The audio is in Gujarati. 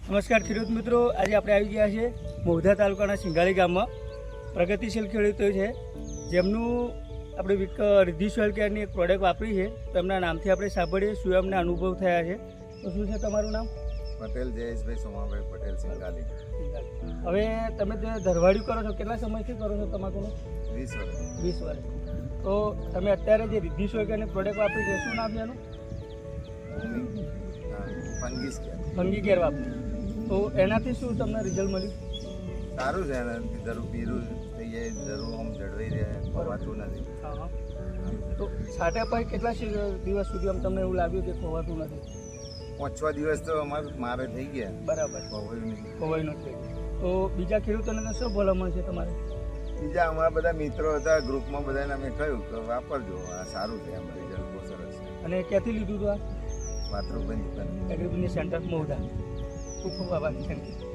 નમસ્કાર ખેડૂત મિત્રો, આજે આપણે આવી ગયા છીએ મહુધા તાલુકાના સિંઘાળી ગામમાં. પ્રગતિશીલ ખેડૂતો છે જેમનું આપણે રિદ્ધિ સોઇલ કેરની એક પ્રોડક્ટ વાપરી છે. તેમના નામથી આપણે સાંભળીએ શું એમને અનુભવ થયા છે. તો શું છે તમારું નામ? પટેલ જયેશભાઈ સોમાભાઈ પટેલ સિંઘાલી. હવે તમે જે ધરવાડિયું કરો છો, કેટલા સમયથી કરો છો તમાકુનું? 20 વર્ષ. 20 વર્ષ. તો તમે અત્યારે જે રિદ્ધિ સોઇલ કેરની પ્રોડક્ટ વાપરી છે, શું નામ છે એનું? ફંગી કેર વાપરી. તો એનાથી શું તમને રિઝલ્ટ મળ્યું? સારું છે. એનાથી ધરું પીરું થઈ જાય, ધરું આમ જળવાઈ રહે, ખવાતું નથી. હા. તો છાંટ્યા પછી કેટલા દિવસ સુધી આમ તમને એવું લાગ્યું કે ખવાતું નથી? 5-6 દિવસ તો મારે થઈ ગયા. બરાબર. ખવાયું નથી. તો બીજા ખેડૂતોને શું ભલામણ છે તમારે? બીજા અમારા બધા મિત્રો હતા, ગ્રુપમાં બધાને અમે કહ્યું કે વાપરજો, આ સારું છે, એમ રિઝલ્ટ બહુ સરસ છે. અને ક્યાંથી લીધું હતું આ? માતૃબંધ એગ્રીબિઝનેસ સેન્ટર મહુધા. ખૂબ ખૂબ આભાર. Thank you.